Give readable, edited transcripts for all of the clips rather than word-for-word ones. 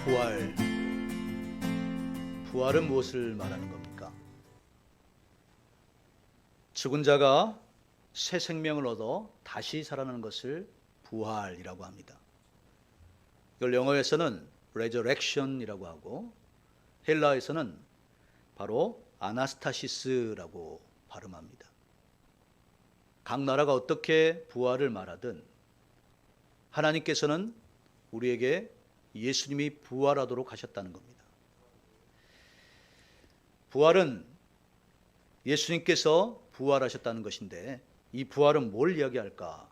부활. 부활은 무엇을 말하는 겁니까? 죽은 자가 새 생명을 얻어 다시 살아나는 것을 부활이라고 합니다. 이걸 영어에서는 resurrection이라고 하고 헬라어에서는 바로 아나스타시스라고 발음합니다. 각 나라가 어떻게 부활을 말하든 하나님께서는 우리에게 예수님이 부활하도록 하셨다는 겁니다. 부활은 예수님께서 부활하셨다는 것인데 이 부활은 뭘 이야기할까?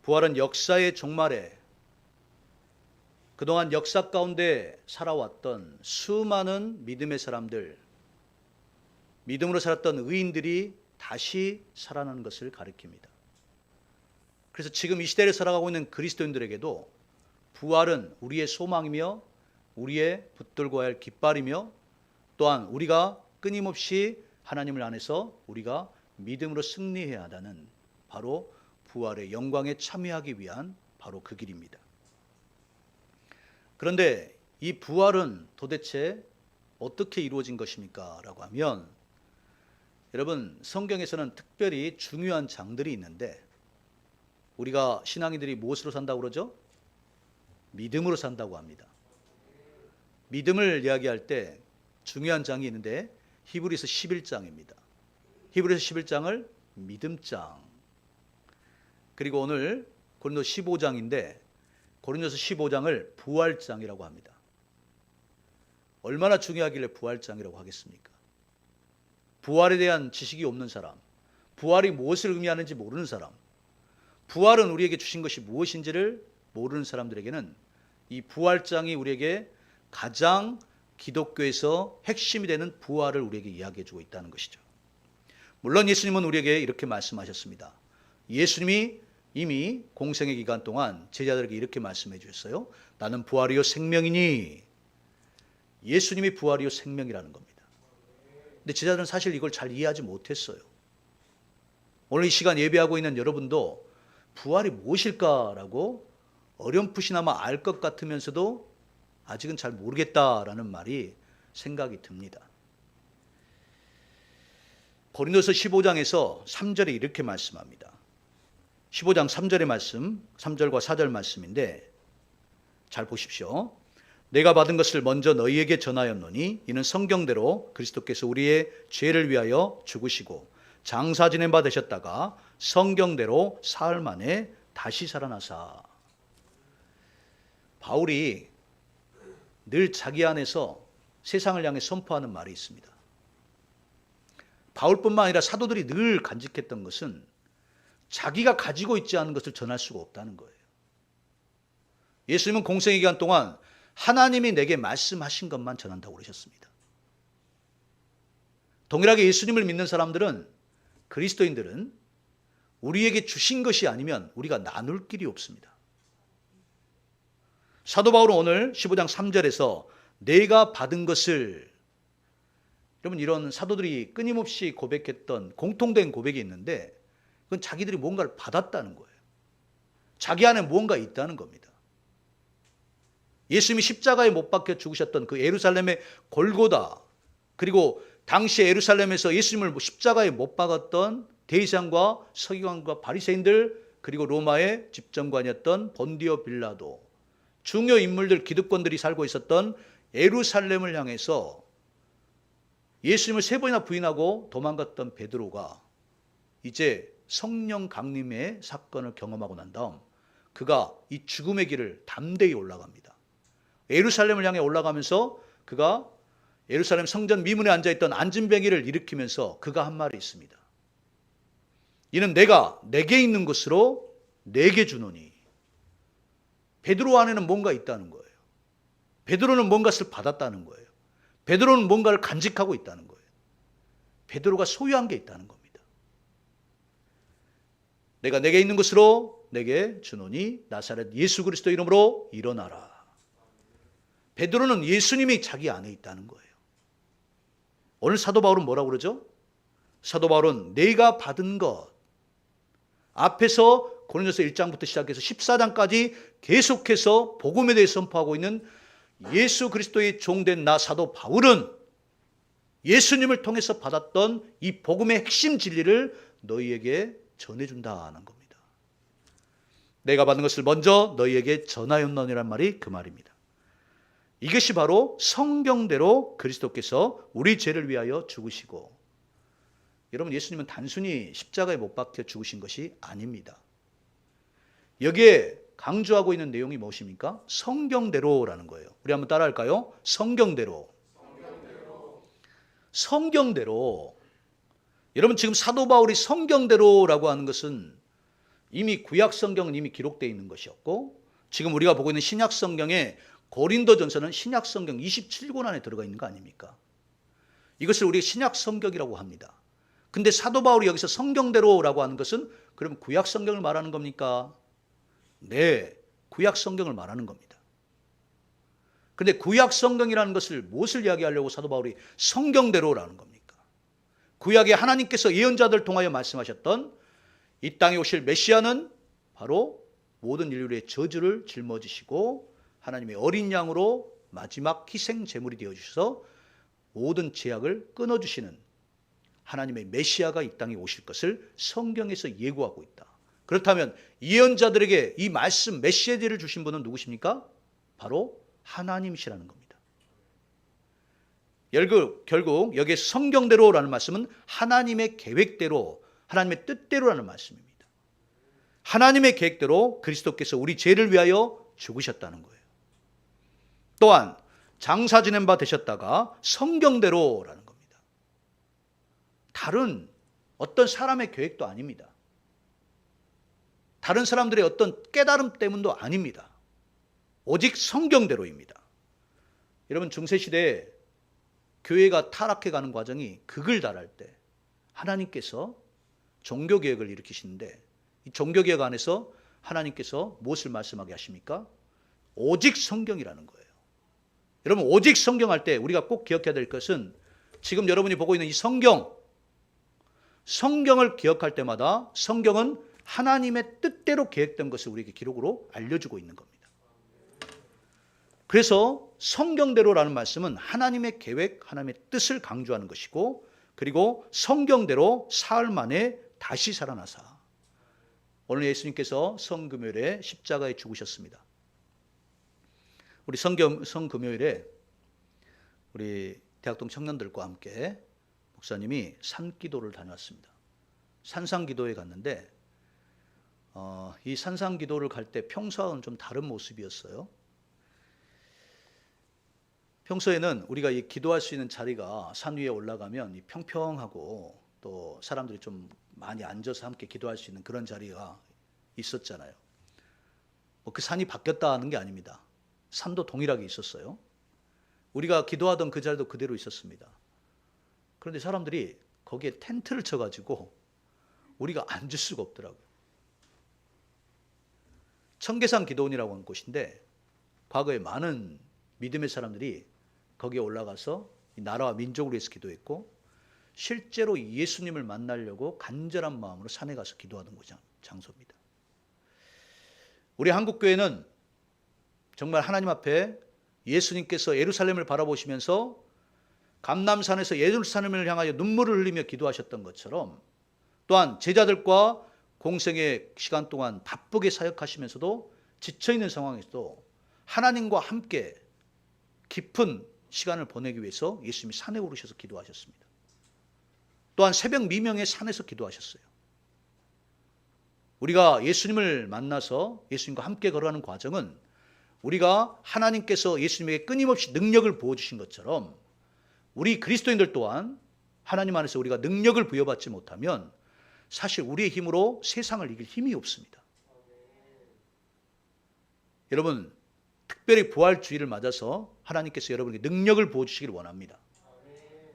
부활은 역사의 종말에 그동안 역사 가운데 살아왔던 수많은 믿음의 사람들, 믿음으로 살았던 의인들이 다시 살아나는 것을 가리킵니다. 그래서 지금 이 시대를 살아가고 있는 그리스도인들에게도 부활은 우리의 소망이며 우리의 붙들고 할 깃발이며 또한 우리가 끊임없이 하나님을 안에서 우리가 믿음으로 승리해야 한다는 바로 부활의 영광에 참여하기 위한 바로 그 길입니다. 그런데 이 부활은 도대체 어떻게 이루어진 것입니까? 라고 하면 여러분 성경에서는 특별히 중요한 장들이 있는데 우리가 신앙인들이 무엇으로 산다고 그러죠? 믿음으로 산다고 합니다. 믿음을 이야기할 때 중요한 장이 있는데 히브리서 11장입니다. 히브리서 11장을 믿음장, 그리고 오늘 고린도서 15장인데 고린도서 15장을 부활장이라고 합니다. 얼마나 중요하길래 부활장이라고 하겠습니까? 부활에 대한 지식이 없는 사람, 부활이 무엇을 의미하는지 모르는 사람, 부활은 우리에게 주신 것이 무엇인지를 모르는 사람들에게는 이 부활장이 우리에게 가장 기독교에서 핵심이 되는 부활을 우리에게 이야기해 주고 있다는 것이죠. 물론 예수님은 우리에게 이렇게 말씀하셨습니다. 예수님이 이미 공생의 기간 동안 제자들에게 이렇게 말씀해 주셨어요. 나는 부활이요 생명이니. 예수님이 부활이요 생명이라는 겁니다. 근데 제자들은 사실 이걸 잘 이해하지 못했어요. 오늘 이 시간 예배하고 있는 여러분도 부활이 무엇일까라고 어렴풋이나마 알 것 같으면서도 아직은 잘 모르겠다라는 말이 생각이 듭니다. 고린도서 15장에서 3절에 이렇게 말씀합니다. 15장 3절의 말씀, 3절과 4절 말씀인데 잘 보십시오. 내가 받은 것을 먼저 너희에게 전하였노니 이는 성경대로 그리스도께서 우리의 죄를 위하여 죽으시고 장사 지낸 바 되셨다가 성경대로 사흘 만에 다시 살아나사. 바울이 늘 자기 안에서 세상을 향해 선포하는 말이 있습니다. 바울뿐만 아니라 사도들이 늘 간직했던 것은 자기가 가지고 있지 않은 것을 전할 수가 없다는 거예요. 예수님은 공생의 기간 동안 하나님이 내게 말씀하신 것만 전한다고 그러셨습니다. 동일하게 예수님을 믿는 사람들은, 그리스도인들은 우리에게 주신 것이 아니면 우리가 나눌 길이 없습니다. 사도 바울은 오늘 15장 3절에서 내가 받은 것을, 여러분 이런 사도들이 끊임없이 고백했던 공통된 고백이 있는데 그건 자기들이 뭔가를 받았다는 거예요. 자기 안에 무언가 있다는 겁니다. 예수님이 십자가에 못 박혀 죽으셨던 그 예루살렘의 골고다, 그리고 당시 예루살렘에서 예수님을 십자가에 못 박았던 대제사장과 서기관과 바리새인들, 그리고 로마의 집정관이었던 본디오 빌라도, 중요 인물들, 기득권들이 살고 있었던 예루살렘을 향해서 예수님을 3번이나 부인하고 도망갔던 베드로가 이제 성령 강림의 사건을 경험하고 난 다음 그가 이 죽음의 길을 담대히 올라갑니다. 예루살렘을 향해 올라가면서 그가 예루살렘 성전 미문에 앉아있던 안진뱅이를 일으키면서 그가 한 말이 있습니다. 이는 내가 내게 있는 것으로 내게 주노니. 베드로 안에는 뭔가 있다는 거예요. 베드로는 뭔가를 받았다는 거예요. 베드로는 뭔가를 간직하고 있다는 거예요. 베드로가 소유한 게 있다는 겁니다. 내가 내게 있는 것으로 내게 주노니 나사렛 예수 그리스도 이름으로 일어나라. 베드로는 예수님이 자기 안에 있다는 거예요. 오늘 사도 바울은 뭐라고 그러죠? 사도 바울은 내가 받은 것, 앞에서 고린도서 1장부터 시작해서 14장까지 계속해서 복음에 대해 선포하고 있는 예수 그리스도의 종된 나 사도 바울은 예수님을 통해서 받았던 이 복음의 핵심 진리를 너희에게 전해준다는 겁니다. 내가 받은 것을 먼저 너희에게 전하였느니란 말이 그 말입니다. 이것이 바로 성경대로 그리스도께서 우리 죄를 위하여 죽으시고, 여러분, 예수님은 단순히 십자가에 못 박혀 죽으신 것이 아닙니다. 여기에 강조하고 있는 내용이 무엇입니까? 성경대로라는 거예요. 우리 한번 따라할까요? 성경대로. 성경대로. 여러분, 지금 사도 바울이 성경대로라고 하는 것은 이미 구약 성경은 이미 기록되어 있는 것이었고, 지금 우리가 보고 있는 신약 성경에 고린도전서는 신약 성경 27권 안에 들어가 있는 거 아닙니까? 이것을 우리 신약 성경이라고 합니다. 근데 사도 바울이 여기서 성경대로라고 하는 것은 그럼 구약 성경을 말하는 겁니까? 네, 구약 성경을 말하는 겁니다. 근데 구약 성경이라는 것을 무엇을 이야기하려고 사도 바울이 성경대로라는 겁니까? 구약에 하나님께서 예언자들 통하여 말씀하셨던 이 땅에 오실 메시아는 바로 모든 인류의 저주를 짊어지시고 하나님의 어린 양으로 마지막 희생 제물이 되어 주셔서 모든 죄악을 끊어주시는 하나님의 메시아가 이 땅에 오실 것을 성경에서 예고하고 있다. 그렇다면 예언자들에게 이 말씀 메시지를 주신 분은 누구십니까? 바로 하나님이시라는 겁니다. 결국 여기에 성경대로라는 말씀은 하나님의 계획대로, 하나님의 뜻대로라는 말씀입니다. 하나님의 계획대로 그리스도께서 우리 죄를 위하여 죽으셨다는 거예요. 또한 장사 지낸 바 되셨다가 성경대로라는 겁니다. 다른 어떤 사람의 계획도 아닙니다. 다른 사람들의 어떤 깨달음 때문도 아닙니다. 오직 성경대로입니다. 여러분, 중세시대에 교회가 타락해가는 과정이 극을 달할 때 하나님께서 종교개혁을 일으키시는데, 이 종교개혁 안에서 하나님께서 무엇을 말씀하게 하십니까? 오직 성경이라는 거예요. 여러분, 오직 성경 할 때 우리가 꼭 기억해야 될 것은 지금 여러분이 보고 있는 이 성경을 기억할 때마다 성경은 하나님의 뜻대로 계획된 것을 우리에게 기록으로 알려주고 있는 겁니다. 그래서 성경대로라는 말씀은 하나님의 계획, 하나님의 뜻을 강조하는 것이고, 그리고 성경대로 사흘 만에 다시 살아나사. 오늘 예수님께서 성금요일에 십자가에 죽으셨습니다. 우리 성금요일에 우리 대학동 청년들과 함께 목사님이 산기도를 다녀왔습니다. 산상기도에 갔는데 이 산상기도를 갈 때 평소와는 좀 다른 모습이었어요. 평소에는 우리가 이 기도할 수 있는 자리가 산 위에 올라가면 이 평평하고 또 사람들이 좀 많이 앉아서 함께 기도할 수 있는 그런 자리가 있었잖아요. 그 산이 바뀌었다는 게 아닙니다. 산도 동일하게 있었어요. 우리가 기도하던 그 자리도 그대로 있었습니다. 그런데 사람들이 거기에 텐트를 쳐가지고 우리가 앉을 수가 없더라고요. 청계산 기도원이라고 하는 곳인데 과거에 많은 믿음의 사람들이 거기에 올라가서 나라와 민족을 위해서 기도했고, 실제로 예수님을 만나려고 간절한 마음으로 산에 가서 기도하던 장소입니다. 우리 한국교회는 정말 하나님 앞에 예수님께서 예루살렘을 바라보시면서 감람산에서 예루살렘을 향하여 눈물을 흘리며 기도하셨던 것처럼, 또한 제자들과 공생의 시간 동안 바쁘게 사역하시면서도 지쳐있는 상황에서도 하나님과 함께 깊은 시간을 보내기 위해서 예수님이 산에 오르셔서 기도하셨습니다. 또한 새벽 미명에 산에서 기도하셨어요. 우리가 예수님을 만나서 예수님과 함께 걸어가는 과정은 우리가 하나님께서 예수님에게 끊임없이 능력을 부어주신 것처럼 우리 그리스도인들 또한 하나님 안에서 우리가 능력을 부여받지 못하면 사실 우리의 힘으로 세상을 이길 힘이 없습니다. 여러분, 특별히 부활주의를 맞아서 하나님께서 여러분에게 능력을 부어주시기를 원합니다.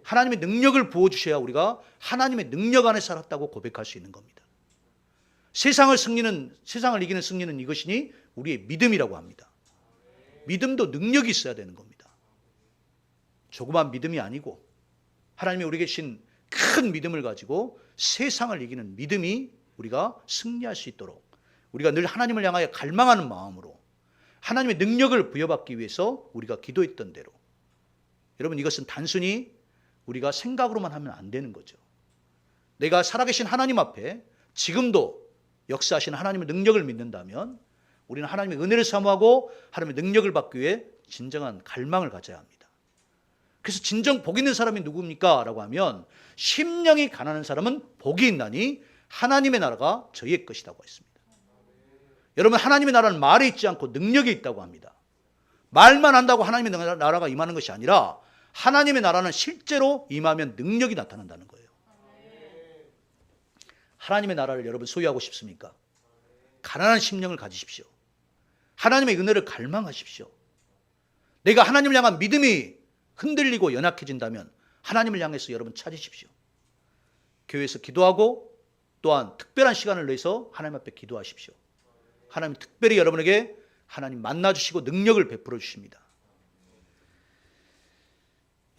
하나님의 능력을 부어주셔야 우리가 하나님의 능력 안에 살았다고 고백할 수 있는 겁니다. 세상을 이기는 승리는 이것이니 우리의 믿음이라고 합니다. 믿음도 능력이 있어야 되는 겁니다. 조그만 믿음이 아니고 하나님이 우리에게 주신 큰 믿음을 가지고 세상을 이기는 믿음이 우리가 승리할 수 있도록 우리가 늘 하나님을 향하여 갈망하는 마음으로 하나님의 능력을 부여받기 위해서 우리가 기도했던 대로. 여러분, 이것은 단순히 우리가 생각으로만 하면 안 되는 거죠. 내가 살아계신 하나님 앞에 지금도 역사하시는 하나님의 능력을 믿는다면 우리는 하나님의 은혜를 사모하고 하나님의 능력을 받기 위해 진정한 갈망을 가져야 합니다. 그래서 진정 복 있는 사람이 누굽니까? 라고 하면 심령이 가난한 사람은 복이 있나니 하나님의 나라가 저희의 것이라고 했습니다. 여러분, 하나님의 나라는 말에 있지 않고 능력이 있다고 합니다. 말만 한다고 하나님의 나라가 임하는 것이 아니라 하나님의 나라는 실제로 임하면 능력이 나타난다는 거예요. 하나님의 나라를 여러분 소유하고 싶습니까? 가난한 심령을 가지십시오. 하나님의 은혜를 갈망하십시오. 내가 하나님을 향한 믿음이 흔들리고 연약해진다면 하나님을 향해서 여러분 찾으십시오. 교회에서 기도하고 또한 특별한 시간을 내서 하나님 앞에 기도하십시오. 하나님 특별히 여러분에게 하나님 만나주시고 능력을 베풀어 주십니다.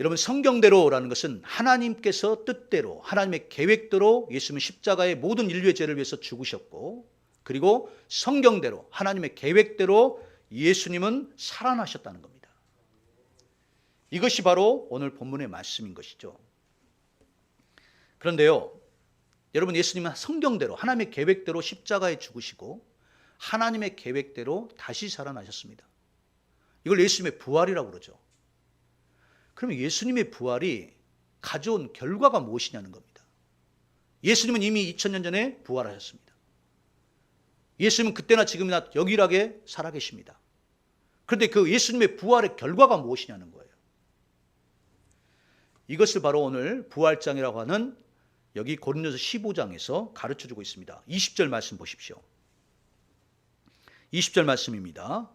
여러분, 성경대로라는 것은 하나님께서 뜻대로 하나님의 계획대로 예수님은 십자가의 모든 인류의 죄를 위해서 죽으셨고, 그리고 성경대로 하나님의 계획대로 예수님은 살아나셨다는 겁니다. 이것이 바로 오늘 본문의 말씀인 것이죠. 그런데요, 여러분, 예수님은 성경대로 하나님의 계획대로 십자가에 죽으시고 하나님의 계획대로 다시 살아나셨습니다. 이걸 예수님의 부활이라고 그러죠. 그러면 예수님의 부활이 가져온 결과가 무엇이냐는 겁니다. 예수님은 이미 2000년 전에 부활하셨습니다. 예수님은 그때나 지금이나 영일하게 살아계십니다. 그런데 그 예수님의 부활의 결과가 무엇이냐는 거예요. 이것을 바로 오늘 부활장이라고 하는 여기 고린도서 15장에서 가르쳐주고 있습니다. 20절 말씀 보십시오. 20절 말씀입니다.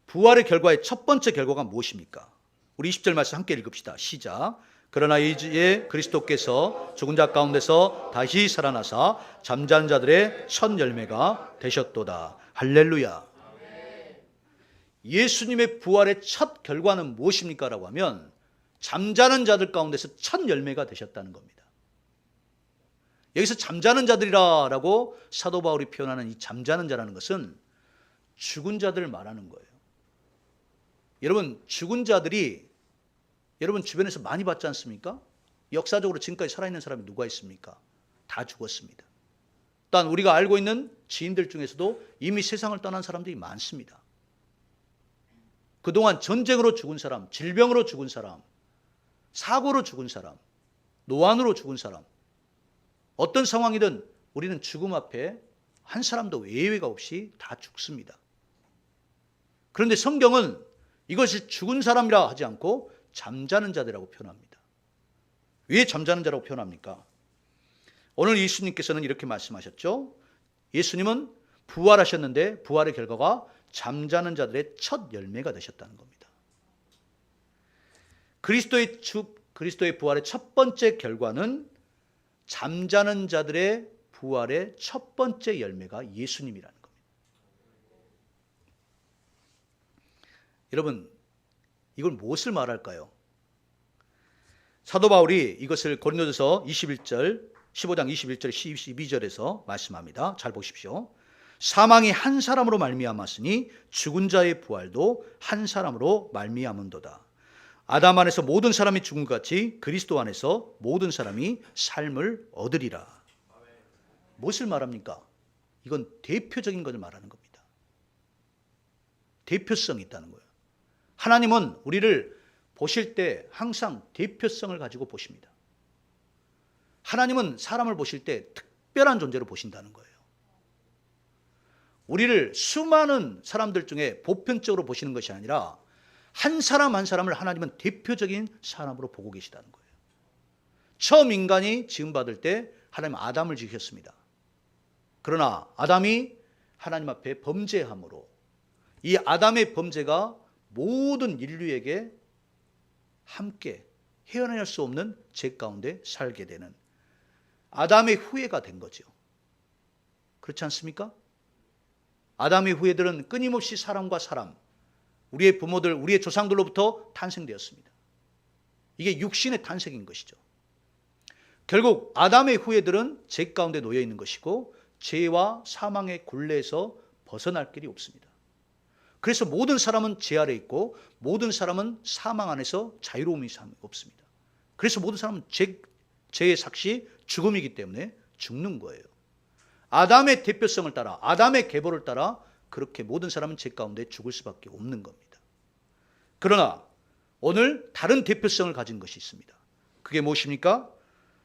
부활의 결과의 첫 번째 결과가 무엇입니까? 우리 20절 말씀 함께 읽읍시다. 시작. 그러나 이제 그리스도께서 죽은 자 가운데서 다시 살아나사 잠자는 자들의 첫 열매가 되셨도다. 할렐루야. 예수님의 부활의 첫 결과는 무엇입니까? 라고 하면 잠자는 자들 가운데서 첫 열매가 되셨다는 겁니다. 여기서 잠자는 자들이라고 사도 바울이 표현하는 이 잠자는 자라는 것은 죽은 자들을 말하는 거예요. 여러분, 죽은 자들이 여러분 주변에서 많이 봤지 않습니까? 역사적으로 지금까지 살아있는 사람이 누가 있습니까? 다 죽었습니다. 또한 우리가 알고 있는 지인들 중에서도 이미 세상을 떠난 사람들이 많습니다. 그동안 전쟁으로 죽은 사람, 질병으로 죽은 사람, 사고로 죽은 사람, 노안으로 죽은 사람, 어떤 상황이든 우리는 죽음 앞에 한 사람도 예외가 없이 다 죽습니다. 그런데 성경은 이것이 죽은 사람이라 하지 않고 잠자는 자들이라고 표현합니다. 왜 잠자는 자라고 표현합니까? 오늘 예수님께서는 이렇게 말씀하셨죠. 예수님은 부활하셨는데 부활의 결과가 잠자는 자들의 첫 열매가 되셨다는 겁니다. 그리스도의 부활의 첫 번째 결과는 잠자는 자들의 부활의 첫 번째 열매가 예수님이라는 겁니다. 여러분, 이걸 무엇을 말할까요? 사도 바울이 이것을 고린도전서 15장 21절 12절에서 말씀합니다. 잘 보십시오. 사망이 한 사람으로 말미암았으니 죽은 자의 부활도 한 사람으로 말미암은도다. 아담 안에서 모든 사람이 죽은 것 같이 그리스도 안에서 모든 사람이 삶을 얻으리라. 무엇을 말합니까? 이건 대표적인 것을 말하는 겁니다. 대표성이 있다는 거예요. 하나님은 우리를 보실 때 항상 대표성을 가지고 보십니다. 하나님은 사람을 보실 때 특별한 존재로 보신다는 거예요. 우리를 수많은 사람들 중에 보편적으로 보시는 것이 아니라 한 사람 한 사람을 하나님은 대표적인 사람으로 보고 계시다는 거예요. 처음 인간이 지음받을 때 하나님은 아담을 지으셨습니다. 그러나 아담이 하나님 앞에 범죄함으로 이 아담의 범죄가 모든 인류에게 함께 헤어날 수 없는 죄 가운데 살게 되는 아담의 후예가 된 거죠. 그렇지 않습니까? 아담의 후예들은 끊임없이 사람과 사람, 우리의 부모들, 우리의 조상들로부터 탄생되었습니다. 이게 육신의 탄생인 것이죠. 결국 아담의 후예들은 죄 가운데 놓여 있는 것이고 죄와 사망의 굴레에서 벗어날 길이 없습니다. 그래서 모든 사람은 죄 아래 있고 모든 사람은 사망 안에서 자유로움이 없습니다. 그래서 모든 사람은 죄의 삭시 죽음이기 때문에 죽는 거예요. 아담의 대표성을 따라, 아담의 계보를 따라 그렇게 모든 사람은 죄 가운데 죽을 수밖에 없는 겁니다. 그러나 오늘 다른 대표성을 가진 것이 있습니다. 그게 무엇입니까?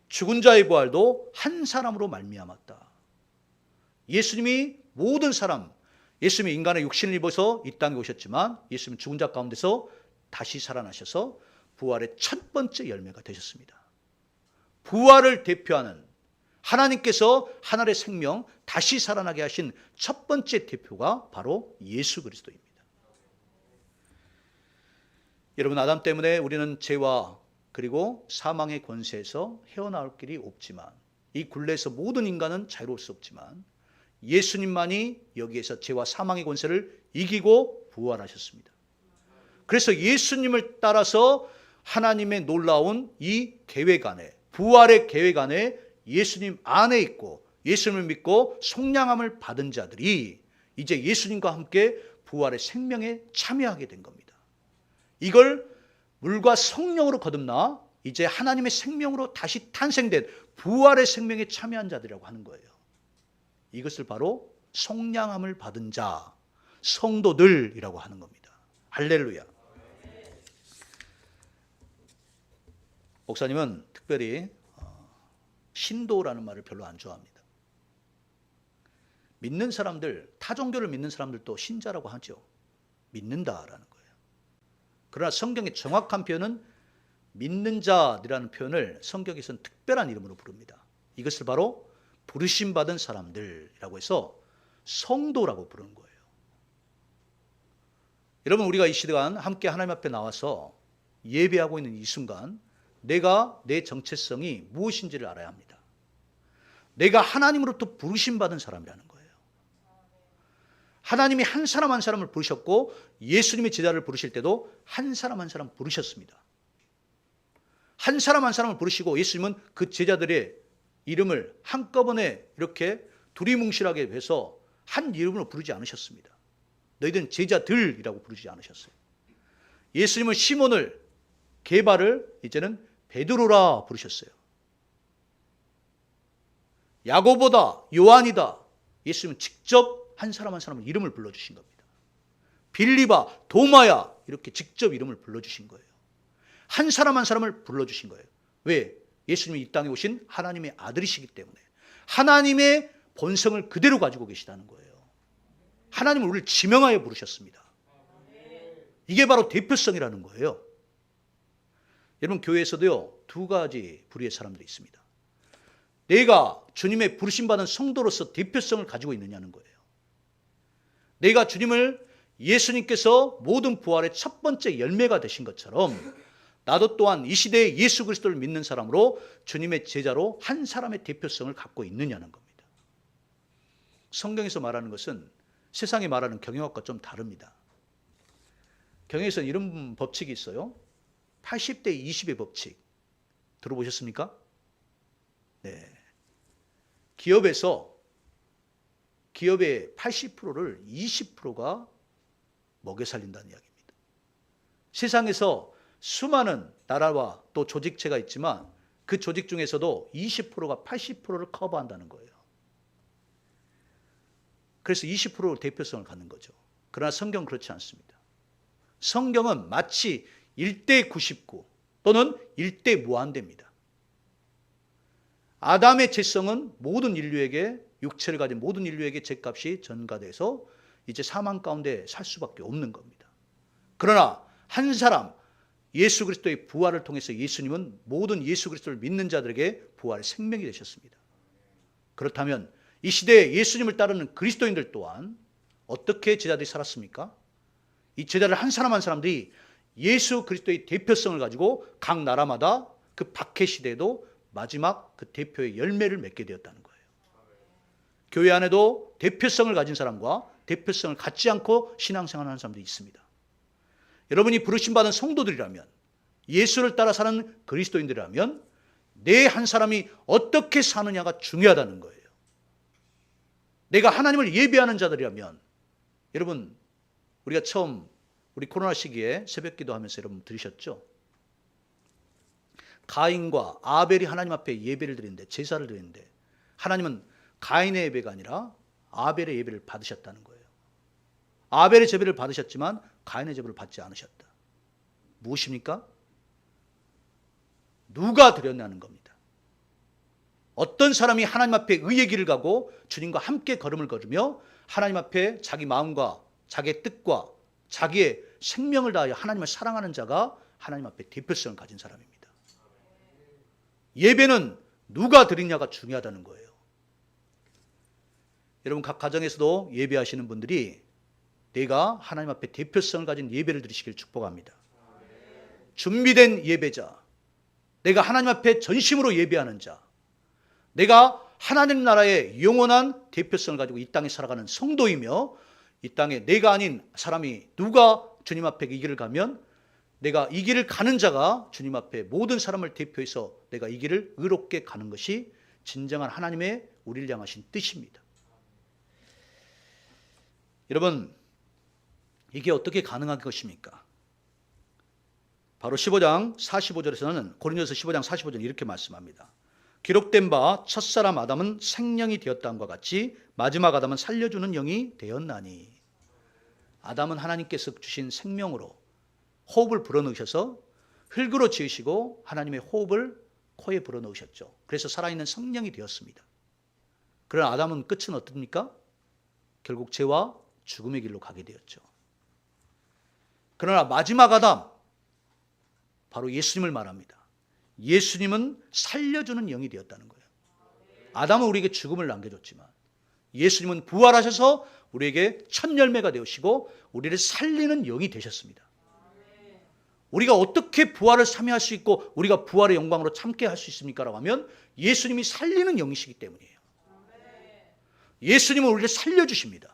죽은 자의 부활도 한 사람으로 말미암았다. 예수님이 모든 사람, 예수님이 인간의 육신을 입어서 이 땅에 오셨지만 예수님은 죽은 자 가운데서 다시 살아나셔서 부활의 첫 번째 열매가 되셨습니다. 부활을 대표하는 하나님께서 하늘의 생명 다시 살아나게 하신 첫 번째 대표가 바로 예수 그리스도입니다. 여러분, 아담 때문에 우리는 죄와 그리고 사망의 권세에서 헤어나올 길이 없지만, 이 굴레에서 모든 인간은 자유로울 수 없지만 예수님만이 여기에서 죄와 사망의 권세를 이기고 부활하셨습니다. 그래서 예수님을 따라서 하나님의 놀라운 이 계획 안에, 부활의 계획 안에 예수님 안에 있고 예수님을 믿고 속량함을 받은 자들이 이제 예수님과 함께 부활의 생명에 참여하게 된 겁니다. 이걸 물과 성령으로 거듭나 이제 하나님의 생명으로 다시 탄생된 부활의 생명에 참여한 자들이라고 하는 거예요. 이것을 바로 속량함을 받은 자, 성도들이라고 하는 겁니다. 할렐루야. 목사님은 특별히 신도라는 말을 별로 안 좋아합니다. 믿는 사람들, 타 종교를 믿는 사람들도 신자라고 하죠. 믿는다라는 거예요. 그러나 성경의 정확한 표현은 믿는 자라는 표현을 성경에서는 특별한 이름으로 부릅니다. 이것을 바로 부르심받은 사람들이라고 해서 성도라고 부르는 거예요. 여러분, 우리가 이 시간 함께 하나님 앞에 나와서 예배하고 있는 이 순간 내가 내 정체성이 무엇인지를 알아야 합니다. 내가 하나님으로부터 부르심받은 사람이라는 거예요. 하나님이 한 사람 한 사람을 부르셨고 예수님의 제자를 부르실 때도 한 사람 한 사람 부르셨습니다. 한 사람 한 사람을 부르시고 예수님은 그 제자들의 이름을 한꺼번에 이렇게 두리뭉실하게 해서 한 이름으로 부르지 않으셨습니다. 너희들은 제자들이라고 부르지 않으셨어요. 예수님은 시몬을, 게바를 이제는 베드로라 부르셨어요. 야고보다, 요한이다. 예수님은 직접 한 사람 한 사람을 이름을 불러주신 겁니다. 빌리바, 도마야 이렇게 직접 이름을 불러주신 거예요. 한 사람 한 사람을 불러주신 거예요. 왜? 예수님이 이 땅에 오신 하나님의 아들이시기 때문에 하나님의 본성을 그대로 가지고 계시다는 거예요. 하나님은 우리를 지명하여 부르셨습니다. 이게 바로 대표성이라는 거예요. 여러분, 교회에서도요, 두 가지 부류의 사람들이 있습니다. 내가 주님의 부르심받은 성도로서 대표성을 가지고 있느냐는 거예요. 내가 주님을, 예수님께서 모든 부활의 첫 번째 열매가 되신 것처럼 나도 또한 이 시대에 예수 그리스도를 믿는 사람으로 주님의 제자로 한 사람의 대표성을 갖고 있느냐는 겁니다. 성경에서 말하는 것은 세상에 말하는 경영학과 좀 다릅니다. 경영에서는 이런 법칙이 있어요. 80대 20의 법칙. 들어보셨습니까? 네. 기업의 80%를 20%가 먹여 살린다는 이야기입니다. 세상에서 수많은 나라와 또 조직체가 있지만 그 조직 중에서도 20%가 80%를 커버한다는 거예요. 그래서 20% 대표성을 갖는 거죠. 그러나 성경은 그렇지 않습니다. 성경은 마치 1대 99 또는 1대 무한대입니다. 아담의 죄성은 모든 인류에게, 육체를 가진 모든 인류에게 죄값이 전가돼서 이제 사망 가운데 살 수밖에 없는 겁니다. 그러나 한 사람, 예수 그리스도의 부활을 통해서 예수님은 모든 예수 그리스도를 믿는 자들에게 부활의 생명이 되셨습니다. 그렇다면 이 시대에 예수님을 따르는 그리스도인들 또한 어떻게 제자들이 살았습니까? 이 제자들 한 사람 한 사람들이 예수 그리스도의 대표성을 가지고 각 나라마다 그 박해 시대에도 마지막 그 대표의 열매를 맺게 되었다는 거예요. 교회 안에도 대표성을 가진 사람과 대표성을 갖지 않고 신앙생활하는 사람들이 있습니다. 여러분이 부르심받은 성도들이라면, 예수를 따라 사는 그리스도인들이라면 내 한 사람이 어떻게 사느냐가 중요하다는 거예요. 내가 하나님을 예배하는 자들이라면 여러분, 우리가 처음 우리 코로나 시기에 새벽 기도하면서 여러분 들으셨죠? 가인과 아벨이 하나님 앞에 예배를 드리는데, 제사를 드리는데, 하나님은 가인의 예배가 아니라 아벨의 예배를 받으셨다는 거예요. 아벨의 제배를 받으셨지만 가인의 제배를 받지 않으셨다. 무엇입니까? 누가 드렸냐는 겁니다. 어떤 사람이 하나님 앞에 의의 길을 가고 주님과 함께 걸음을 걸으며 하나님 앞에 자기 마음과 자기의 뜻과 자기의 생명을 다하여 하나님을 사랑하는 자가 하나님 앞에 대표성을 가진 사람입니다. 예배는 누가 드리냐가 중요하다는 거예요. 여러분 각 가정에서도 예배하시는 분들이 내가 하나님 앞에 대표성을 가진 예배를 드리시길 축복합니다. 준비된 예배자, 내가 하나님 앞에 전심으로 예배하는 자, 내가 하나님 나라의 영원한 대표성을 가지고 이 땅에 살아가는 성도이며, 이 땅에 내가 아닌 사람이 누가 주님 앞에 이 길을 가면 내가 이 길을 가는 자가 주님 앞에 모든 사람을 대표해서 내가 이 길을 의롭게 가는 것이 진정한 하나님의 우리를 향하신 뜻입니다. 여러분, 이게 어떻게 가능한 것입니까? 바로 15장 45절에서는 고린도서 15장 45절 이렇게 말씀합니다. 기록된 바 첫사람 아담은 생명이 되었다함과 같이 마지막 아담은 살려주는 영이 되었나니. 아담은 하나님께서 주신 생명으로 호흡을 불어넣으셔서 흙으로 지으시고 하나님의 호흡을 코에 불어넣으셨죠. 그래서 살아있는 성령이 되었습니다. 그러나 아담은 끝은 어떻습니까? 결국 죄와 죽음의 길로 가게 되었죠. 그러나 마지막 아담, 바로 예수님을 말합니다. 예수님은 살려주는 영이 되었다는 거예요. 아담은 우리에게 죽음을 남겨줬지만 예수님은 부활하셔서 우리에게 첫 열매가 되시고 우리를 살리는 영이 되셨습니다. 우리가 어떻게 부활을 참여할 수 있고 우리가 부활의 영광으로 참게 할 수 있습니까? 라고 하면 예수님이 살리는 영이시기 때문이에요. 예수님은 우리를 살려주십니다.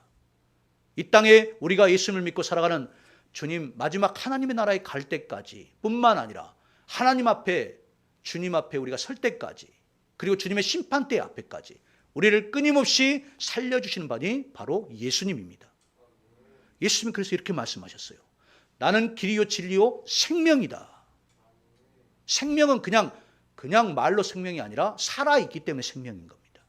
이 땅에 우리가 예수님을 믿고 살아가는 주님 마지막 하나님의 나라에 갈 때까지 뿐만 아니라 하나님 앞에 주님 앞에 우리가 설 때까지, 그리고 주님의 심판대 앞에까지 우리를 끊임없이 살려주시는 분이 바로 예수님입니다. 예수님은 그래서 이렇게 말씀하셨어요. 나는 길이요 진리요 생명이다. 생명은 그냥 말로 생명이 아니라 살아있기 때문에 생명인 겁니다.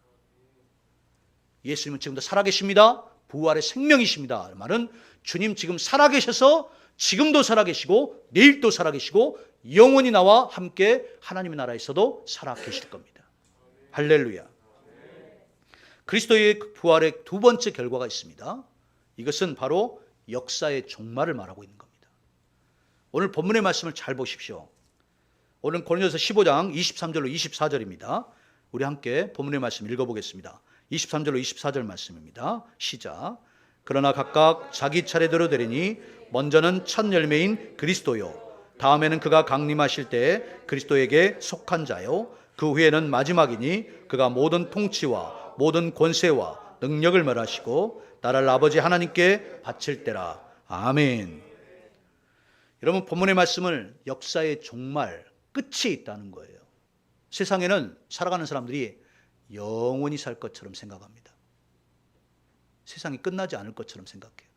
예수님은 지금도 살아계십니다. 부활의 생명이십니다. 말은 주님 지금 살아계셔서 지금도 살아계시고 내일도 살아계시고 영원히 나와 함께 하나님의 나라에서도 살아계실 겁니다. 할렐루야. 그리스도의 부활의 두 번째 결과가 있습니다. 이것은 바로 역사의 종말을 말하고 있는 겁니다. 오늘 본문의 말씀을 잘 보십시오. 오늘 고린도서 15장 23절로 24절입니다. 우리 함께 본문의 말씀 읽어보겠습니다. 23절로 24절 말씀입니다. 시작. 그러나 각각 자기 차례대로 되리니 먼저는 첫 열매인 그리스도요, 다음에는 그가 강림하실 때 그리스도에게 속한 자요, 그 후에는 마지막이니 그가 모든 통치와 모든 권세와 능력을 멸하시고 나라를 아버지 하나님께 바칠 때라. 아멘. 여러분, 본문의 말씀을 역사의 종말, 끝이 있다는 거예요. 세상에는 살아가는 사람들이 영원히 살 것처럼 생각합니다. 세상이 끝나지 않을 것처럼 생각해요.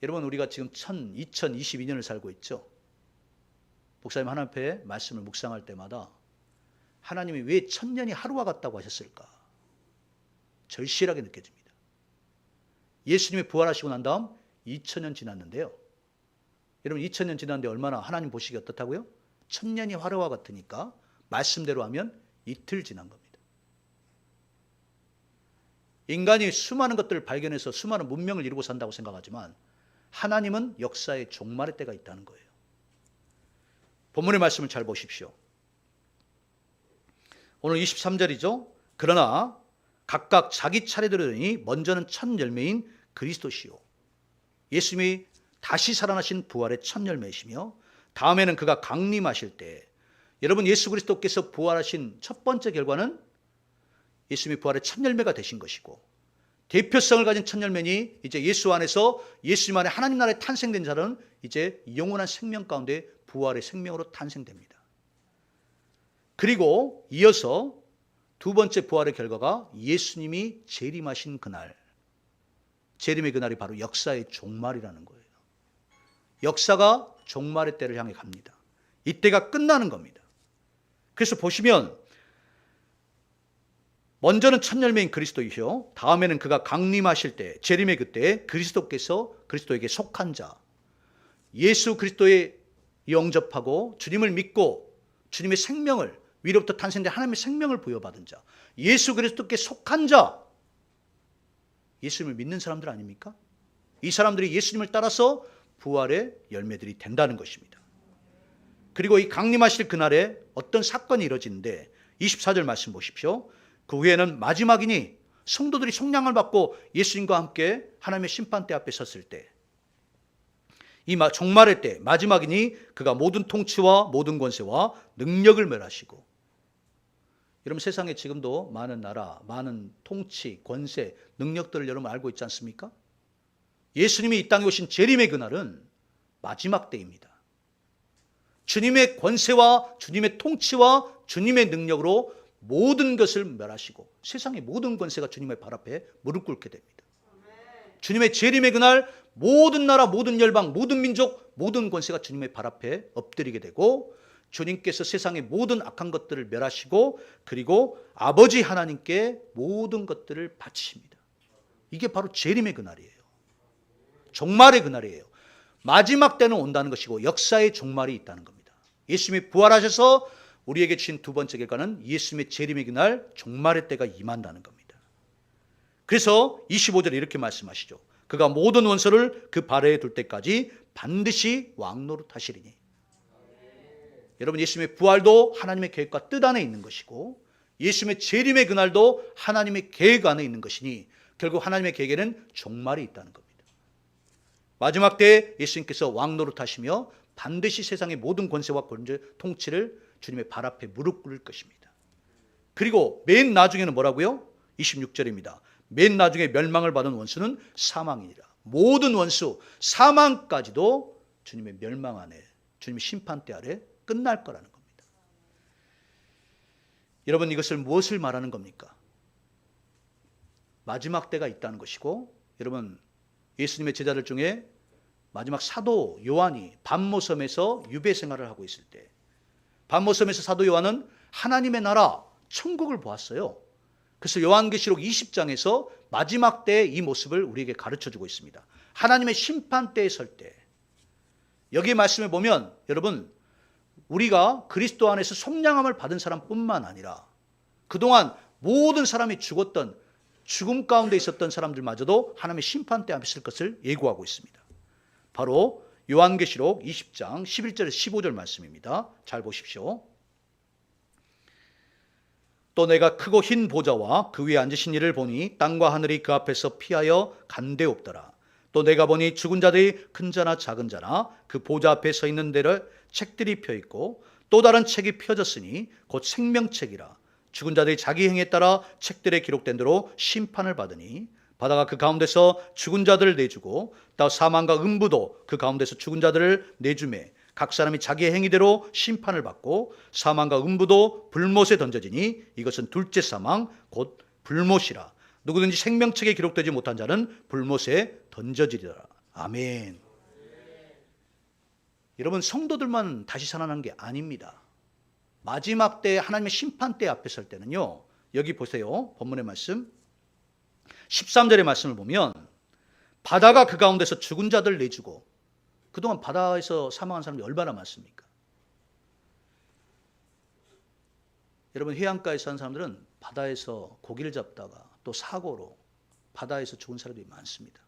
여러분, 우리가 지금 2022년을 살고 있죠. 목사님 하나님 앞에 말씀을 묵상할 때마다 하나님이 왜 1000년이 하루와 같다고 하셨을까? 절실하게 느껴집니다. 예수님이 부활하시고 난 다음 2000년 지났는데요. 여러분, 2000년 지났는데 얼마나 하나님 보시기 어떻다고요? 1000년이 하루와 같으니까 말씀대로 하면 이틀 지난 겁니다. 인간이 수많은 것들을 발견해서 수많은 문명을 이루고 산다고 생각하지만 하나님은 역사의 종말의 때가 있다는 거예요. 본문의 말씀을 잘 보십시오. 오늘 23절이죠. 그러나 각각 자기 차례대로 되니 먼저는 첫 열매인 그리스도시요, 예수님이 다시 살아나신 부활의 첫 열매이시며 다음에는 그가 강림하실 때, 여러분 예수 그리스도께서 부활하신 첫 번째 결과는 예수님이 부활의 첫 열매가 되신 것이고, 대표성을 가진 첫 열매니 이제 예수 안에서 예수님 안에 하나님 나라에 탄생된 자는 이제 영원한 생명 가운데 부활의 생명으로 탄생됩니다. 그리고 이어서 두 번째 부활의 결과가 예수님이 재림하신 그날, 재림의 그날이 바로 역사의 종말이라는 거예요. 역사가 종말의 때를 향해 갑니다. 이때가 끝나는 겁니다. 그래서 보시면 먼저는 첫 열매인 그리스도이시요 다음에는 그가 강림하실 때 재림의 그때 그리스도께서 그리스도에게 속한 자, 예수 그리스도에 영접하고 주님을 믿고 주님의 생명을 위로부터 탄생된 하나님의 생명을 부여받은 자, 예수 그리스도께 속한 자, 예수님을 믿는 사람들 아닙니까? 이 사람들이 예수님을 따라서 부활의 열매들이 된다는 것입니다. 그리고 이 강림하실 그날에 어떤 사건이 이루어지는데 24절 말씀 보십시오. 그 후에는 마지막이니 성도들이 속량을 받고 예수님과 함께 하나님의 심판대 앞에 섰을 때, 이 종말의 때 마지막이니 그가 모든 통치와 모든 권세와 능력을 멸하시고. 여러분, 세상에 지금도 많은 나라, 많은 통치, 권세, 능력들을 여러분 알고 있지 않습니까? 예수님이 이 땅에 오신 재림의 그날은 마지막 때입니다. 주님의 권세와 주님의 통치와 주님의 능력으로 모든 것을 멸하시고 세상의 모든 권세가 주님의 발 앞에 무릎 꿇게 됩니다. 주님의 재림의 그날 모든 나라, 모든 열방, 모든 민족, 모든 권세가 주님의 발 앞에 엎드리게 되고 주님께서 세상의 모든 악한 것들을 멸하시고 그리고 아버지 하나님께 모든 것들을 바치십니다. 이게 바로 재림의 그날이에요. 종말의 그날이에요. 마지막 때는 온다는 것이고 역사의 종말이 있다는 겁니다. 예수님이 부활하셔서 우리에게 주신 두 번째 결과는 예수님의 재림의 그날 종말의 때가 임한다는 겁니다. 그래서 25절에 이렇게 말씀하시죠. 그가 모든 원수를 그 발에 둘 때까지 반드시 왕노릇하시리니. 여러분, 예수님의 부활도 하나님의 계획과 뜻 안에 있는 것이고 예수님의 재림의 그날도 하나님의 계획 안에 있는 것이니 결국 하나님의 계획에는 종말이 있다는 겁니다. 마지막 때에 예수님께서 왕노릇하시며 반드시 세상의 모든 권세와 통치를 주님의 발 앞에 무릎 꿇을 것입니다. 그리고 맨 나중에는 뭐라고요? 26절입니다. 맨 나중에 멸망을 받은 원수는 사망이니라. 모든 원수, 사망까지도 주님의 멸망 안에, 주님의 심판대 아래 끝날 거라는 겁니다. 여러분, 이것을 무엇을 말하는 겁니까? 마지막 때가 있다는 것이고, 여러분, 예수님의 제자들 중에 마지막 사도 요한이 밤모섬에서 유배 생활을 하고 있을 때, 밤모섬에서 사도 요한은 하나님의 나라, 천국을 보았어요. 그래서 요한계시록 20장에서 마지막 때의 이 모습을 우리에게 가르쳐주고 있습니다. 하나님의 심판대에 설 때, 여기 말씀을 보면 여러분, 우리가 그리스도 안에서 속량함을 받은 사람뿐만 아니라 그동안 모든 사람이 죽었던, 죽음 가운데 있었던 사람들마저도 하나님의 심판대 앞에 설 것을 예고하고 있습니다. 바로 요한계시록 20장 11절에서 15절 말씀입니다. 잘 보십시오. 또 내가 크고 흰 보좌와 그 위에 앉으신 이를 보니 땅과 하늘이 그 앞에서 피하여 간데없더라. 또 내가 보니 죽은 자들이 큰 자나 작은 자나 그 보좌 앞에 서 있는 데를 책들이 펴있고 또 다른 책이 펴졌으니 곧 생명책이라. 죽은 자들이 자기 행에 따라 책들에 기록된 대로 심판을 받으니 바다가 그 가운데서 죽은 자들을 내주고 또 사망과 음부도 그 가운데서 죽은 자들을 내주매 각 사람이 자기의 행위대로 심판을 받고 사망과 음부도 불못에 던져지니 이것은 둘째 사망 곧 불못이라. 누구든지 생명책에 기록되지 못한 자는 불못에 던져지리라. 아멘. 여러분, 성도들만 다시 살아난 게 아닙니다. 마지막 때 하나님의 심판대 앞에 설 때는요, 여기 보세요. 본문의 말씀 13절의 말씀을 보면 바다가 그 가운데서 죽은 자들 내주고, 그동안 바다에서 사망한 사람이 얼마나 많습니까? 여러분, 해안가에 사는 사람들은 바다에서 고기를 잡다가 또 사고로 바다에서 죽은 사람들이 많습니다.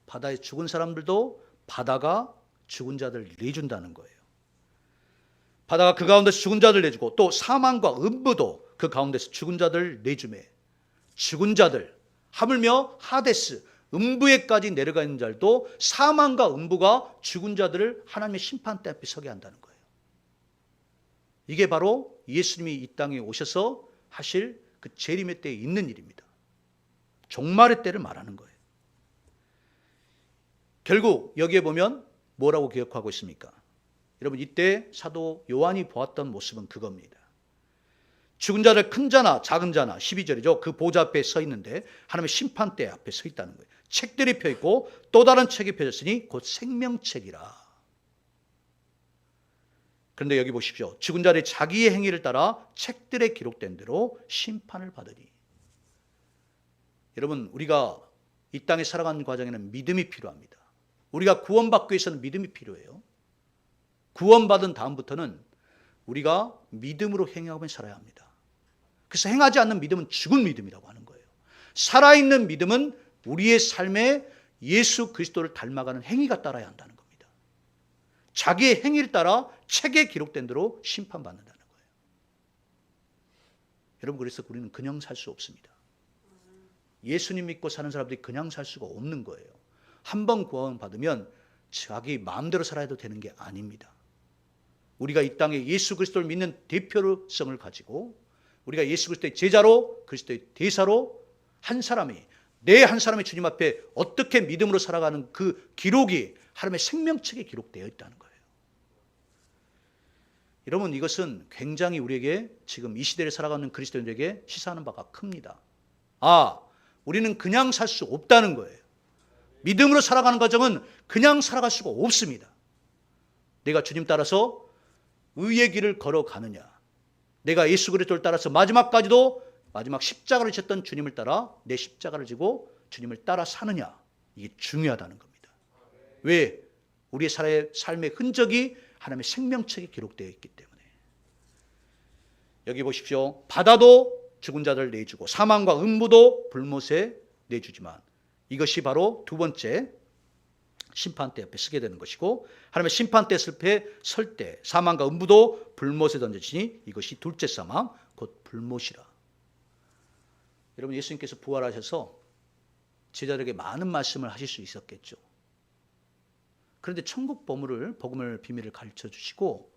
바다에 죽은 사람들도 바다가 죽은 자들 내준다는 거예요. 바다가 그 가운데서 죽은 자들 내주고 또 사망과 음부도 그 가운데서 죽은 자들 내주매 죽은 자들, 하물며 하데스, 음부에까지 내려가 있는 자들도 사망과 음부가 죽은 자들을 하나님의 심판대 앞에 서게 한다는 거예요. 이게 바로 예수님이 이 땅에 오셔서 하실 그 재림의 때에 있는 일입니다. 종말의 때를 말하는 거예요. 결국 여기에 보면 뭐라고 기억하고 있습니까? 여러분, 이때 사도 요한이 보았던 모습은 그겁니다. 죽은 자들 큰 자나 작은 자나 12절이죠. 그 보좌 앞에 서 있는데 하나님의 심판대 앞에 서 있다는 거예요. 책들이 펴 있고 또 다른 책이 펴졌으니 곧 생명책이라. 그런데 여기 보십시오. 죽은 자들이 자기의 행위를 따라 책들에 기록된 대로 심판을 받으니. 여러분, 우리가 이 땅에 살아가는 과정에는 믿음이 필요합니다. 우리가 구원받기 위해서는 믿음이 필요해요. 구원받은 다음부터는 우리가 믿음으로 행하며 살아야 합니다. 그래서 행하지 않는 믿음은 죽은 믿음이라고 하는 거예요. 살아있는 믿음은 우리의 삶에 예수 그리스도를 닮아가는 행위가 따라야 한다는 겁니다. 자기의 행위를 따라 책에 기록된 대로 심판받는다는 거예요. 여러분, 그래서 우리는 그냥 살 수 없습니다. 예수님 믿고 사는 사람들이 그냥 살 수가 없는 거예요. 한 번 구원받으면 자기 마음대로 살아야 되는 게 아닙니다. 우리가 이 땅에 예수 그리스도를 믿는 대표성을 가지고 우리가 예수 그리스도의 제자로 그리스도의 대사로 한 사람이 한 사람의 주님 앞에 어떻게 믿음으로 살아가는 그 기록이 하나님의 생명책에 기록되어 있다는 거예요. 여러분, 이것은 굉장히 우리에게 지금 이 시대를 살아가는 그리스도인들에게 시사하는 바가 큽니다. 우리는 그냥 살 수 없다는 거예요. 믿음으로 살아가는 과정은 그냥 살아갈 수가 없습니다. 내가 주님 따라서 의의 길을 걸어가느냐, 내가 예수 그리스도를 따라서 마지막까지도 마지막 십자가를 졌던 주님을 따라 내 십자가를 지고 주님을 따라 사느냐, 이게 중요하다는 겁니다. 왜? 우리의 삶의 흔적이 하나님의 생명책에 기록되어 있기 때문에. 여기 보십시오. 바다도 죽은 자들을 내주고 사망과 음부도 불못에 내주지만, 이것이 바로 두 번째 심판대 앞에 서게 되는 것이고, 하나님의 심판대 앞에 설 때 사망과 음부도 불못에 던져지니 이것이 둘째 사망 곧 불못이라. 여러분, 예수님께서 부활하셔서 제자들에게 많은 말씀을 하실 수 있었겠죠. 그런데 천국 복음을 비밀을 가르쳐 주시고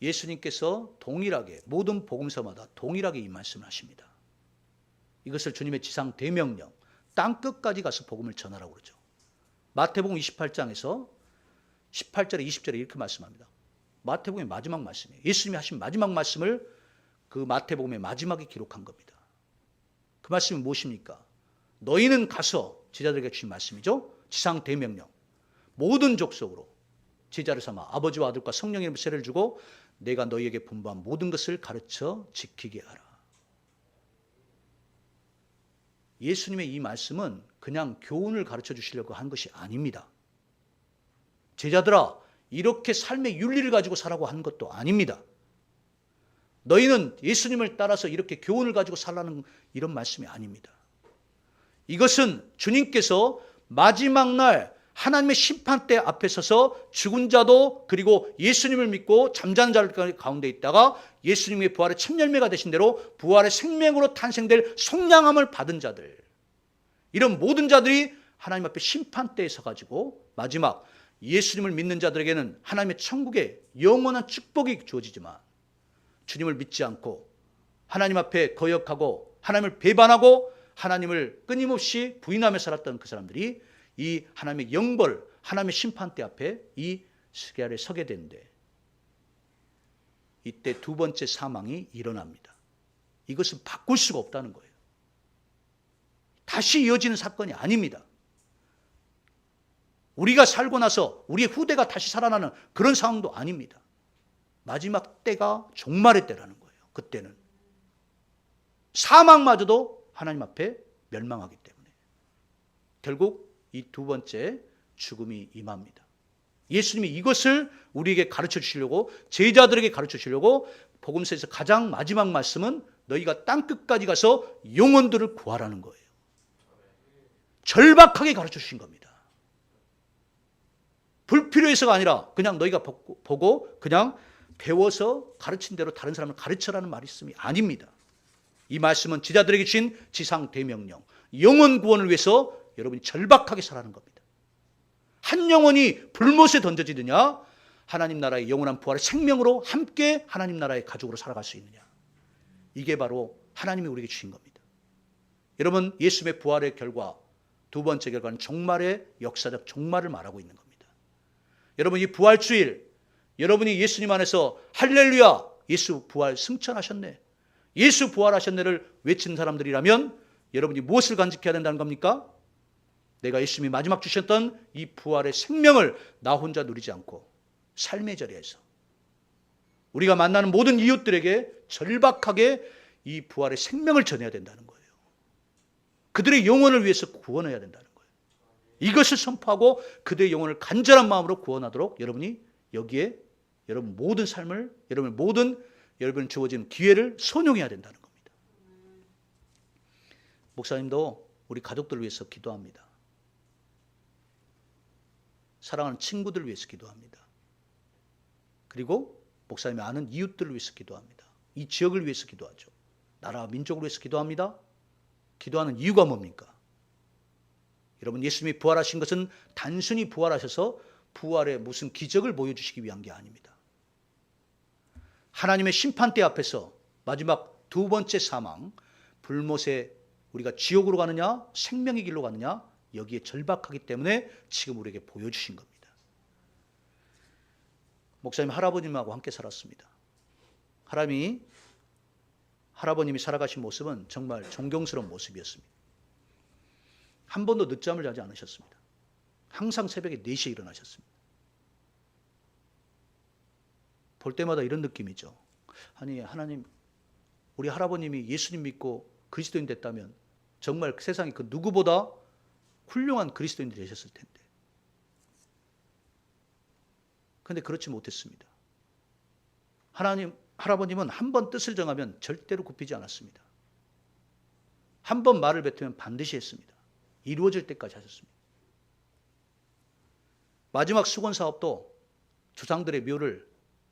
예수님께서 동일하게 모든 복음서마다 동일하게 이 말씀을 하십니다. 이것을 주님의 지상 대명령, 땅 끝까지 가서 복음을 전하라고 그러죠. 마태복음 28장에서 18절에 20절에 이렇게 말씀합니다. 마태복음의 마지막 말씀이에요. 예수님이 하신 마지막 말씀을 그 마태복음의 마지막에 기록한 겁니다. 그 말씀이 무엇입니까? 너희는 가서, 제자들에게 주신 말씀이죠. 지상 대명령, 모든 족속으로 제자를 삼아 아버지와 아들과 성령의 이름으로 세례를 주고 내가 너희에게 분부한 모든 것을 가르쳐 지키게 하라. 예수님의 이 말씀은 그냥 교훈을 가르쳐 주시려고 한 것이 아닙니다. 제자들아, 이렇게 삶의 윤리를 가지고 살라고 한 것도 아닙니다. 너희는 예수님을 따라서 이렇게 교훈을 가지고 살라는 이런 말씀이 아닙니다. 이것은 주님께서 마지막 날 하나님의 심판대 앞에 서서 죽은 자도 그리고 예수님을 믿고 잠자는 자들 가운데 있다가 예수님의 부활의 첫 열매가 되신 대로 부활의 생명으로 탄생될 속량함을 받은 자들, 이런 모든 자들이 하나님 앞에 심판대에 서가지고 마지막 예수님을 믿는 자들에게는 하나님의 천국의 영원한 축복이 주어지지만, 주님을 믿지 않고 하나님 앞에 거역하고 하나님을 배반하고 하나님을 끊임없이 부인하며 살았던 그 사람들이 이 하나님의 영벌, 하나님의 심판대 앞에 이 시계 아래 서게 되는데, 이때 두 번째 사망이 일어납니다. 이것은 바꿀 수가 없다는 거예요. 다시 이어지는 사건이 아닙니다. 우리가 살고 나서 우리의 후대가 다시 살아나는 그런 상황도 아닙니다. 마지막 때가 종말의 때라는 거예요. 그때는 사망마저도 하나님 앞에 멸망하기 때문에 결국 이 두 번째 죽음이 임합니다. 예수님이 이것을 우리에게 가르쳐 주시려고, 제자들에게 가르쳐 주시려고 복음서에서 가장 마지막 말씀은 너희가 땅끝까지 가서 영혼들을 구하라는 거예요. 절박하게 가르쳐 주신 겁니다. 불필요해서가 아니라 그냥 너희가 보고 그냥 배워서 가르친 대로 다른 사람을 가르쳐라는 말씀이 아닙니다. 이 말씀은 제자들에게 주신 지상 대명령, 영혼 구원을 위해서 여러분이 절박하게 살아가는 겁니다. 한 영혼이 불못에 던져지느냐, 하나님 나라의 영원한 부활의 생명으로 함께 하나님 나라의 가족으로 살아갈 수 있느냐, 이게 바로 하나님이 우리에게 주신 겁니다. 여러분, 예수님의 부활의 결과, 두 번째 결과는 종말의 역사적 종말을 말하고 있는 겁니다. 여러분, 이 부활주일, 여러분이 예수님 안에서 할렐루야, 예수 부활 승천하셨네, 예수 부활하셨네를 외치는 사람들이라면 여러분이 무엇을 간직해야 된다는 겁니까? 내가 예수님이 마지막 주셨던 이 부활의 생명을 나 혼자 누리지 않고 삶의 자리에서 우리가 만나는 모든 이웃들에게 절박하게 이 부활의 생명을 전해야 된다는 거예요. 그들의 영혼을 위해서 구원해야 된다는 거예요. 이것을 선포하고 그들의 영혼을 간절한 마음으로 구원하도록 여러분이 여기에 여러분 모든 삶을, 여러분 모든 여러분 주어진 기회를 선용해야 된다는 겁니다. 목사님도 우리 가족들을 위해서 기도합니다. 사랑하는 친구들을 위해서 기도합니다. 그리고 목사님이 아는 이웃들을 위해서 기도합니다. 이 지역을 위해서 기도하죠. 나라와 민족을 위해서 기도합니다. 기도하는 이유가 뭡니까? 여러분, 예수님이 부활하신 것은 단순히 부활하셔서 부활의 무슨 기적을 보여주시기 위한 게 아닙니다. 하나님의 심판대 앞에서 마지막 두 번째 사망, 불못에 우리가 지옥으로 가느냐 생명의 길로 가느냐 여기에 절박하기 때문에 지금 우리에게 보여주신 겁니다. 목사님 할아버님하고 함께 살았습니다. 할아버님이 살아가신 모습은 정말 존경스러운 모습이었습니다. 한 번도 늦잠을 자지 않으셨습니다. 항상 새벽에 4시에 일어나셨습니다. 볼 때마다 이런 느낌이죠. 아니 하나님, 우리 할아버님이 예수님 믿고 그리스도인 됐다면 정말 세상에 그 누구보다 훌륭한 그리스도인들이 되셨을 텐데. 그런데 그렇지 못했습니다. 할아버님은 한 번 뜻을 정하면 절대로 굽히지 않았습니다. 한 번 말을 뱉으면 반드시 했습니다. 이루어질 때까지 하셨습니다. 마지막 수건 사업도 조상들의 묘를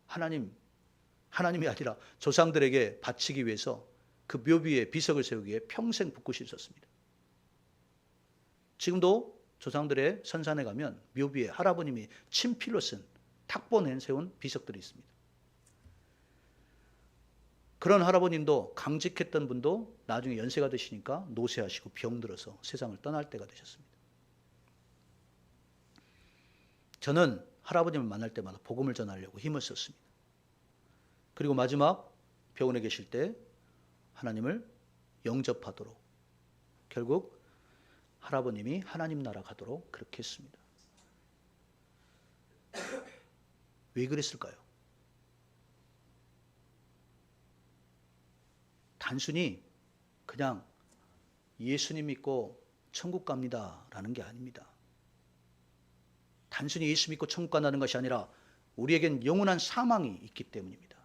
하나님이 아니라 조상들에게 바치기 위해서 그 묘 위에 비석을 세우기 위해 평생 붓고 있었습니다. 지금도 조상들의 선산에 가면 묘 위에 할아버님이 친필로 쓴 탁본 세운 비석들이 있습니다. 그런 할아버님도 강직했던 분도 나중에 연세가 드시니까 노쇠하시고 병들어서 세상을 떠날 때가 되셨습니다. 저는 할아버님을 만날 때마다 복음을 전하려고 힘을 썼습니다. 그리고 마지막 병원에 계실 때 하나님을 영접하도록 결국 할아버님이 하나님 나라 가도록 그렇게 했습니다. 왜 그랬을까요? 단순히 그냥 예수님 믿고 천국 갑니다 라는 게 아닙니다. 단순히 예수 믿고 천국 간다는 것이 아니라 우리에겐 영원한 사망이 있기 때문입니다.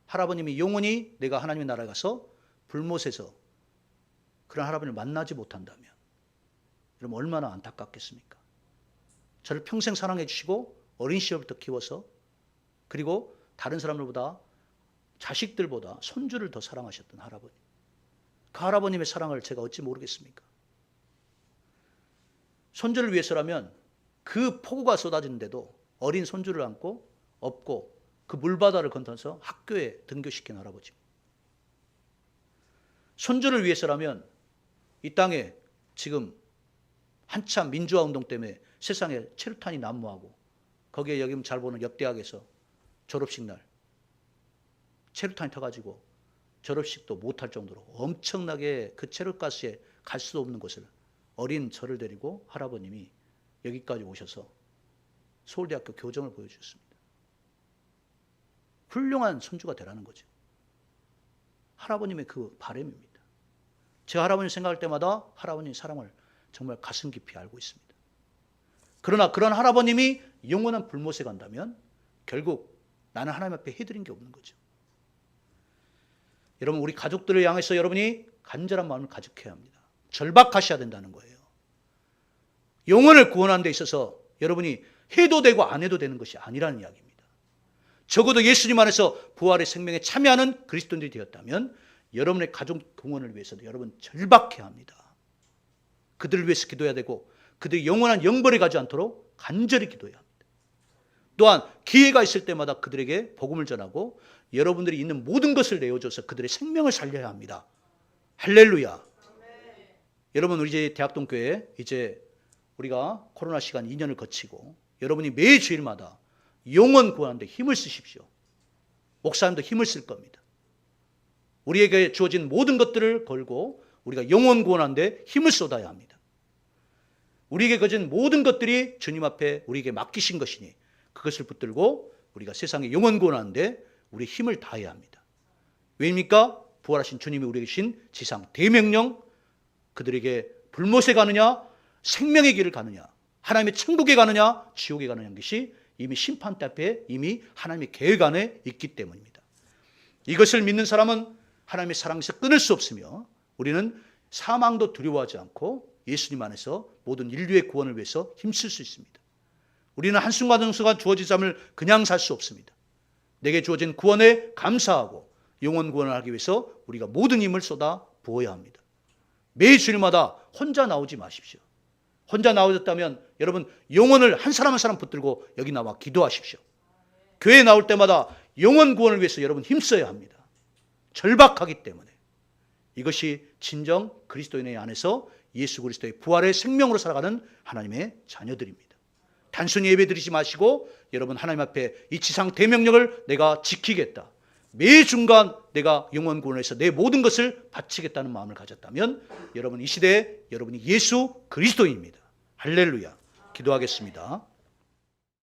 할아버님이 영원히 내가 하나님의 나라에 가서 불못에서 그런 할아버님을 만나지 못한다면 여러분 얼마나 안타깝겠습니까? 저를 평생 사랑해 주시고 어린 시절부터 키워서 그리고 다른 사람들보다 자식들보다 손주를 더 사랑하셨던 할아버님. 그 할아버님의 사랑을 제가 어찌 모르겠습니까? 손주를 위해서라면 그 폭우가 쏟아지는데도 어린 손주를 안고 업고 그 물바다를 건너서 학교에 등교시킨 할아버지. 손주를 위해서라면 이 땅에 지금 한참 민주화 운동 때문에 세상에 체류탄이 난무하고 거기에 여기 잘 보는 옆대학에서 졸업식 날 체류탄이 터가지고 졸업식도 못할 정도로 엄청나게 그 체류가스에 갈 수도 없는 곳을 어린 저를 데리고 할아버님이 여기까지 오셔서 서울대학교 교정을 보여주셨습니다. 훌륭한 손주가 되라는 거죠. 할아버님의 그 바람입니다. 제가 할아버님 생각할 때마다 할아버님 사랑을 정말 가슴 깊이 알고 있습니다. 그러나 그런 할아버님이 영원한 불못에 간다면 결국 나는 하나님 앞에 해드린 게 없는 거죠. 여러분 우리 가족들을 향해서 여러분이 간절한 마음을 가득해야 합니다. 절박하셔야 된다는 거예요. 영혼을 구원하는 데 있어서 여러분이 해도 되고 안 해도 되는 것이 아니라는 이야기입니다. 적어도 예수님 안에서 부활의 생명에 참여하는 그리스도인들이 되었다면 여러분의 가족 구원을 위해서도 여러분 절박해야 합니다. 그들을 위해서 기도해야 되고 그들이 영원한 영벌에 가지 않도록 간절히 기도해야 합니다. 또한 기회가 있을 때마다 그들에게 복음을 전하고 여러분들이 있는 모든 것을 내어줘서 그들의 생명을 살려야 합니다. 할렐루야. 여러분 우리 이제 대학동교회 이제 우리가 코로나 시간 2년을 거치고 여러분이 매 주일마다 영혼 구하는 데 힘을 쓰십시오. 목사님도 힘을 쓸 겁니다. 우리에게 주어진 모든 것들을 걸고 우리가 영혼 구원하는데 힘을 쏟아야 합니다. 우리에게 거진 모든 것들이 주님 앞에 우리에게 맡기신 것이니 그것을 붙들고 우리가 세상에 영혼 구원하는데 우리 힘을 다해야 합니다. 왜입니까? 부활하신 주님이 우리에게 주신 지상 대명령, 그들에게 불못에 가느냐 생명의 길을 가느냐 하나님의 천국에 가느냐 지옥에 가느냐는 것이 이미 심판대 앞에 이미 하나님의 계획 안에 있기 때문입니다. 이것을 믿는 사람은 하나님의 사랑에서 끊을 수 없으며 우리는 사망도 두려워하지 않고 예수님 안에서 모든 인류의 구원을 위해서 힘쓸 수 있습니다. 우리는 한순간순간 주어진 삶을 그냥 살 수 없습니다. 내게 주어진 구원에 감사하고 영혼 구원을 하기 위해서 우리가 모든 힘을 쏟아 부어야 합니다. 매 주일마다 혼자 나오지 마십시오. 혼자 나오셨다면 여러분 영혼을 한 사람 한 사람 붙들고 여기 나와 기도하십시오. 교회에 나올 때마다 영혼 구원을 위해서 여러분 힘써야 합니다. 절박하기 때문에. 이것이 진정 그리스도인의 안에서 예수 그리스도의 부활의 생명으로 살아가는 하나님의 자녀들입니다. 단순히 예배 드리지 마시고 여러분 하나님 앞에 이 지상 대명령을 내가 지키겠다. 매 순간 내가 영혼 구원을 위해서 내 모든 것을 바치겠다는 마음을 가졌다면 여러분 이 시대에 여러분이 예수 그리스도인입니다. 할렐루야. 기도하겠습니다.